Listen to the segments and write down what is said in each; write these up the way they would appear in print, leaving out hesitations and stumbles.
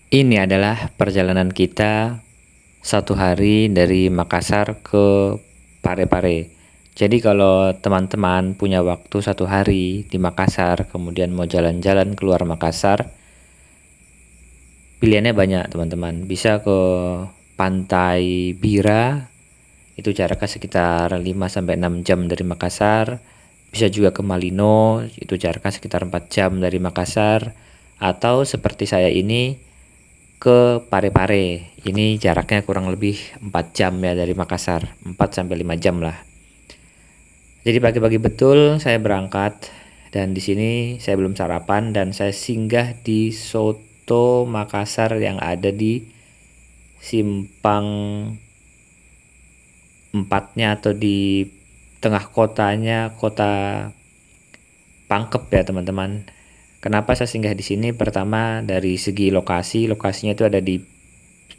Ini adalah perjalanan kita satu hari dari Makassar ke Parepare. Jadi kalau teman-teman punya waktu satu hari di Makassar, kemudian mau jalan-jalan keluar Makassar, pilihannya banyak teman-teman. Bisa ke Pantai Bira, itu jaraknya sekitar 5-6 jam dari Makassar. Bisa juga ke Malino, itu jaraknya sekitar 4 jam dari Makassar. Atau seperti saya ini, ke Parepare. Ini jaraknya kurang lebih 4 jam ya dari Makassar, 4-5 jam lah. Jadi pagi-pagi betul saya berangkat dan di sini saya belum sarapan dan saya singgah di Soto Makassar yang ada di simpang empatnya atau di tengah kotanya, kota Pangkep ya teman-teman. Kenapa saya singgah di sini? Pertama dari segi lokasi, lokasinya itu ada di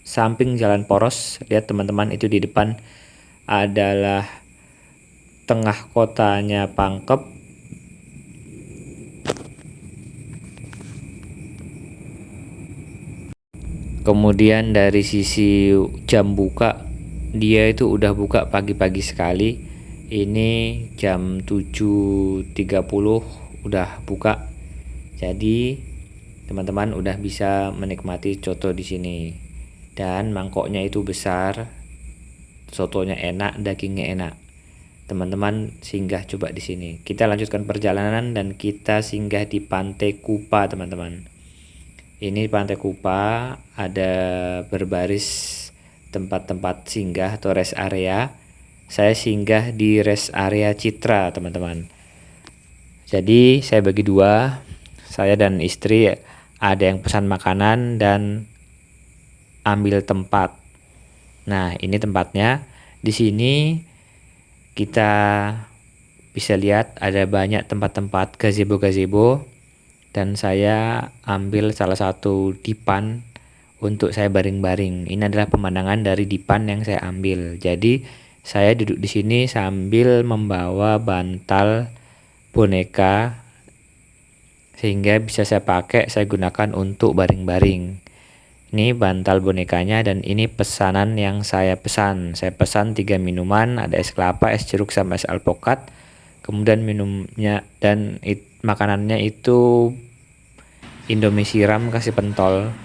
samping jalan poros. Lihat teman-teman, itu di depan adalah tengah kotanya Pangkep. Kemudian dari sisi jam buka, dia itu udah buka pagi-pagi sekali. Ini jam 7.30 udah buka. Jadi teman-teman udah bisa menikmati coto di sini. Dan mangkoknya itu besar, sotonya enak, dagingnya enak. Teman-teman singgah coba di sini. Kita lanjutkan perjalanan dan kita singgah di Pantai Kupa, teman-teman. Ini Pantai Kupa ada berbaris tempat-tempat singgah atau rest area. Saya singgah di rest area Citra, teman-teman. Jadi saya bagi dua, saya dan istri ada yang pesan makanan dan ambil tempat. Nah, ini tempatnya. Di sini kita bisa lihat ada banyak tempat-tempat gazebo-gazebo dan saya ambil salah satu dipan untuk saya baring-baring. Ini adalah pemandangan dari dipan yang saya ambil. Jadi saya duduk di sini sambil membawa bantal boneka sehingga bisa saya pakai, saya gunakan untuk baring-baring. Ini bantal bonekanya dan ini pesanan yang saya pesan. Saya pesan 3 minuman, ada es kelapa, es jeruk sama es alpukat. Kemudian minumnya dan makanannya itu Indomie siram kasih pentol.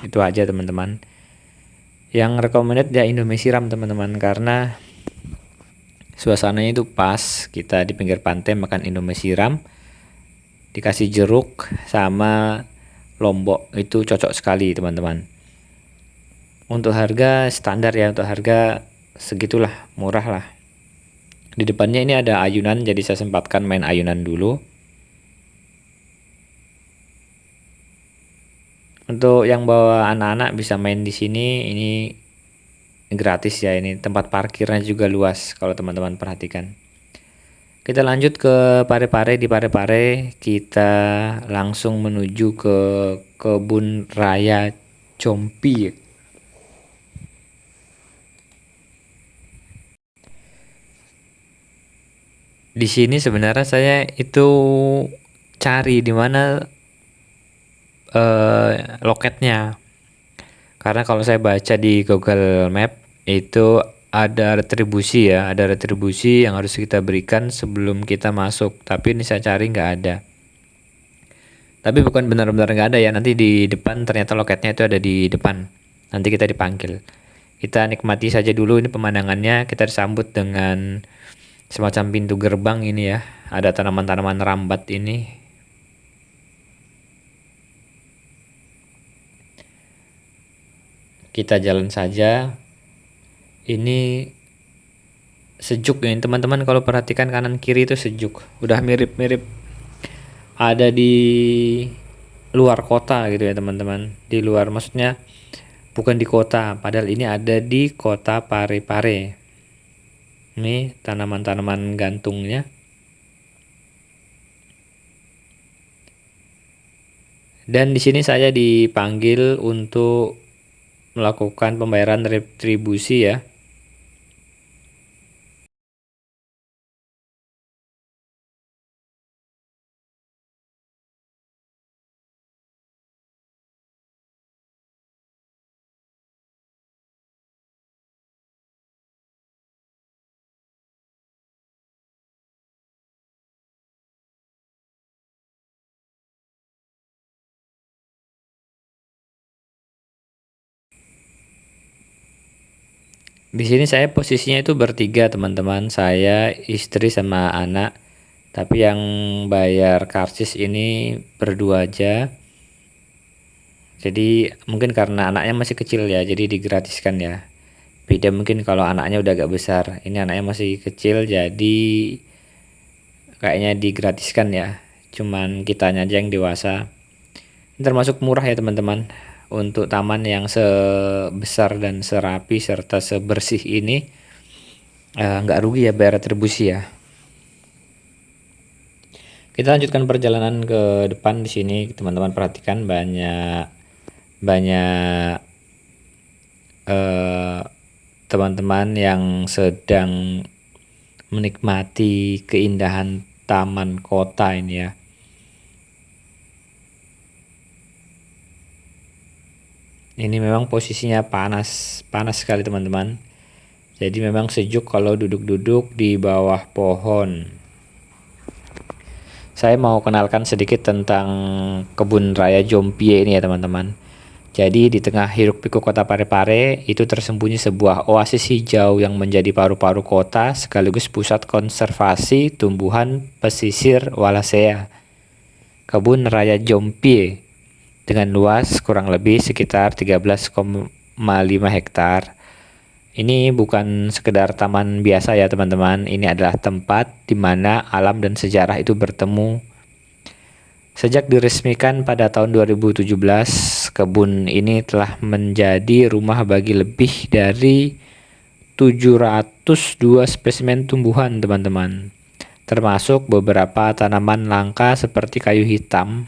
Itu aja teman-teman. Yang recommended ya Indomie siram teman-teman karena suasananya itu pas. Kita di pinggir pantai makan Indomie siram, dikasih jeruk sama lombok, itu cocok sekali teman-teman. Untuk harga standar ya, untuk harga segitulah, murah lah. Di depannya ini ada ayunan, jadi saya sempatkan main ayunan dulu. Untuk yang bawa anak-anak bisa main di sini, ini gratis ya, ini tempat parkirnya juga luas kalau teman-teman perhatikan. Kita lanjut ke Parepare. Di Parepare kita langsung menuju ke kebun raya Compi. Di sini sebenarnya saya itu cari di mana loketnya. Karena kalau saya baca di Google Map itu ada retribusi ya, ada retribusi yang harus kita berikan sebelum kita masuk. Tapi ini saya cari nggak ada. Tapi bukan benar-benar nggak ada ya. Nanti di depan ternyata loketnya itu ada di depan. Nanti kita dipanggil. Kita nikmati saja dulu ini pemandangannya. Kita disambut dengan semacam pintu gerbang ini ya. Ada tanaman-tanaman rambat ini. Kita jalan saja. Ini sejuk ya teman-teman, kalau perhatikan kanan kiri itu sejuk. Udah mirip-mirip ada di luar kota gitu ya teman-teman. Di luar maksudnya bukan di kota, padahal ini ada di kota Parepare. Ini tanaman-tanaman gantungnya. Dan di sini saya dipanggil untuk melakukan pembayaran retribusi ya. Di sini saya posisinya itu bertiga teman-teman, saya, istri sama anak. Tapi yang bayar karcis ini berdua aja. Jadi mungkin karena anaknya masih kecil ya, jadi digratiskan ya. Beda mungkin kalau anaknya udah agak besar. Ini anaknya masih kecil, jadi kayaknya digratiskan ya. Cuman kitanya aja yang dewasa. Ini termasuk murah ya teman-teman. Untuk taman yang sebesar dan serapi serta sebersih ini, nggak rugi ya bayar retribusi ya. Kita lanjutkan perjalanan ke depan. Di sini teman-teman perhatikan banyak teman-teman yang sedang menikmati keindahan taman kota ini ya. Ini memang posisinya panas sekali teman-teman. Jadi memang sejuk kalau duduk-duduk di bawah pohon. Saya mau kenalkan sedikit tentang kebun raya Jompie ini ya teman-teman. Jadi di tengah hiruk pikuk kota Parepare itu tersembunyi sebuah oasis hijau yang menjadi paru-paru kota sekaligus pusat konservasi tumbuhan pesisir Wallacea. Kebun raya Jompie dengan luas kurang lebih sekitar 13,5 hektar. Ini bukan sekedar taman biasa ya teman-teman, ini adalah tempat di mana alam dan sejarah itu bertemu. Sejak diresmikan pada tahun 2017, kebun ini telah menjadi rumah bagi lebih dari 702 spesimen tumbuhan teman-teman, termasuk beberapa tanaman langka seperti kayu hitam.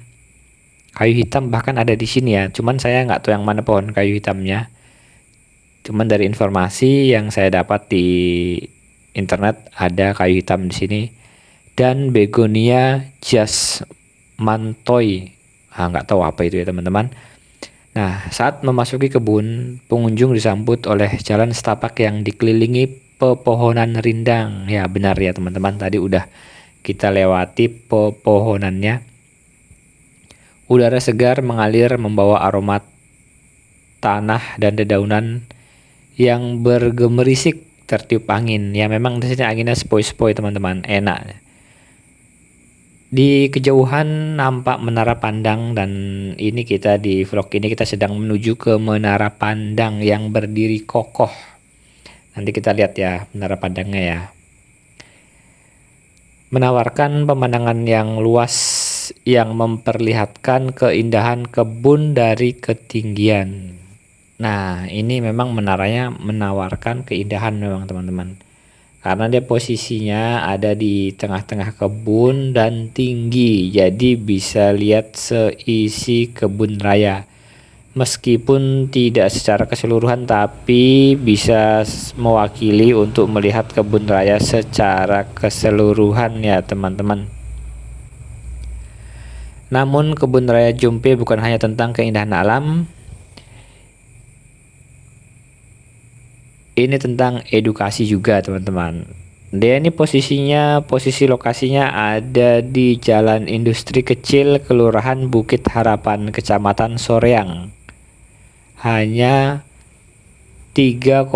Kayu hitam bahkan ada di sini ya, cuman saya nggak tahu yang mana pohon kayu hitamnya. Cuman dari informasi yang saya dapat di internet ada kayu hitam di sini dan begonia jasmantoi. Nggak tahu apa itu ya teman-teman. Nah, saat memasuki kebun, pengunjung disambut oleh jalan setapak yang dikelilingi pepohonan rindang. Ya, benar ya teman-teman, tadi udah kita lewati pepohonannya. Udara segar mengalir membawa aroma tanah dan dedaunan yang bergemerisik tertiup angin. Ya, memang di sini anginnya sepoi-sepoi teman-teman, enak. Di kejauhan nampak menara pandang dan ini kita di vlog ini kita sedang menuju ke menara pandang yang berdiri kokoh. Nanti kita lihat ya menara pandangnya ya. Menawarkan pemandangan yang luas yang memperlihatkan keindahan kebun dari ketinggian. Nah, ini memang menaranya menawarkan keindahan memang teman-teman. Karena dia posisinya ada di tengah-tengah kebun dan tinggi, jadi bisa lihat seisi kebun raya. Meskipun tidak secara keseluruhan, tapi bisa mewakili untuk melihat kebun raya secara keseluruhan ya teman-teman. Namun kebun raya Jompie bukan hanya tentang keindahan alam, ini tentang edukasi juga teman-teman. Dia ini posisi lokasinya ada di Jalan Industri Kecil, Kelurahan Bukit Harapan, Kecamatan Soreang. Hanya 3,5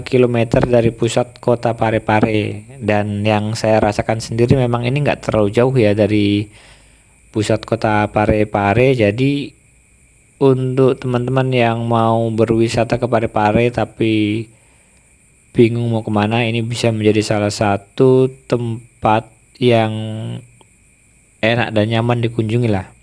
km dari pusat kota Parepare. Dan yang saya rasakan sendiri memang ini nggak terlalu jauh ya dari pusat kota Parepare. Jadi untuk teman-teman yang mau berwisata ke Parepare tapi bingung mau kemana, ini bisa menjadi salah satu tempat yang enak dan nyaman dikunjungi lah.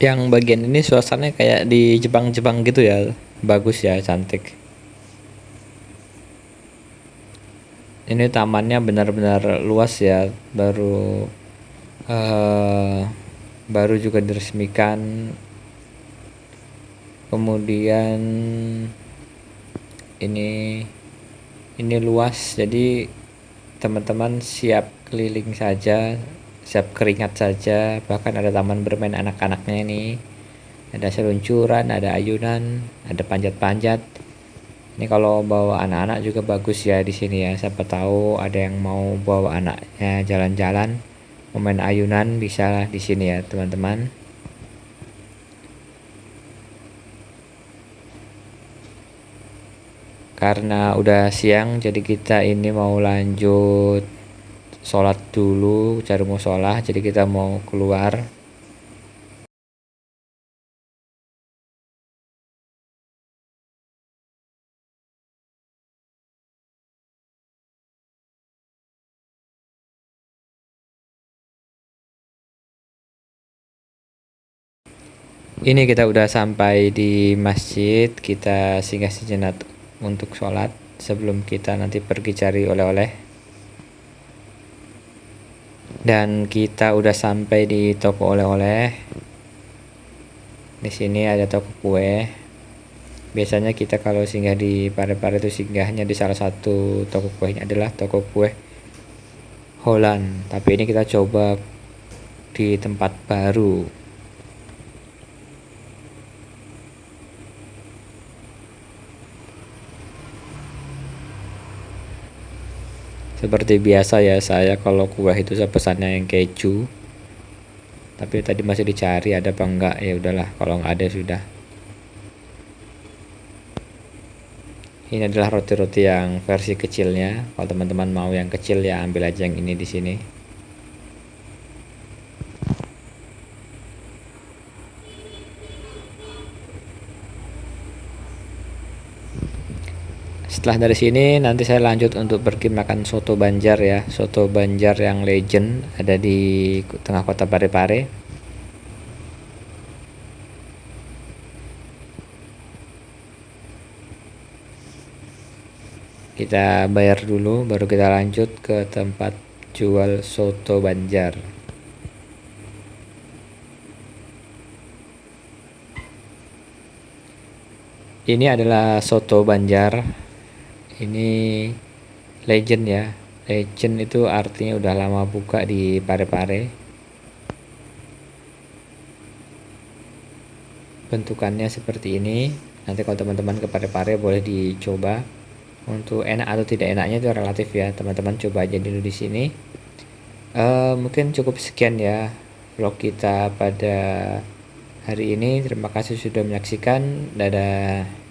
Yang bagian ini suasananya kayak di Jepang-Jepang gitu ya, bagus ya, cantik. Ini tamannya benar-benar luas ya, baru juga diresmikan. Kemudian ini luas, jadi teman-teman siap keliling saja, siap keringat saja. Bahkan ada taman bermain anak-anaknya ini, ada seluncuran, ada ayunan, ada panjat-panjat. Ini kalau bawa anak-anak juga bagus ya di sini ya. Siapa tahu ada yang mau bawa anaknya jalan-jalan, mau main ayunan, bisa di sini ya teman-teman. Karena udah siang, jadi kita ini mau lanjut sholat dulu, cari musola. Jadi kita mau keluar. Ini kita udah sampai di masjid. Kita singgah sejenak untuk sholat sebelum kita nanti pergi cari oleh-oleh. Dan kita udah sampai di toko oleh-oleh. Di sini ada toko kue. Biasanya kita kalau singgah di Parepare itu singgahnya di salah satu toko kue. Ini adalah toko kue Holland. Tapi ini kita coba di tempat baru. Seperti biasa ya, saya kalau kue itu saya pesannya yang keju. Tapi tadi masih dicari ada apa enggak, ya udahlah, kalau nggak ada sudah. Ini adalah roti-roti yang versi kecilnya. Kalau teman-teman mau yang kecil ya ambil aja yang ini di sini. Setelah dari sini nanti saya lanjut untuk pergi makan soto Banjar ya. Soto Banjar yang legend ada di tengah kota Parepare. Kita bayar dulu baru kita lanjut ke tempat jual soto Banjar. Ini adalah soto Banjar. Ini legend ya. Legend itu artinya udah lama buka di Parepare. Bentukannya seperti ini. Nanti kalau teman-teman ke Parepare boleh dicoba. Untuk enak atau tidak enaknya itu relatif ya. Teman-teman coba aja dulu di sini. Mungkin cukup sekian ya vlog kita pada hari ini. Terima kasih sudah menyaksikan. Dadah.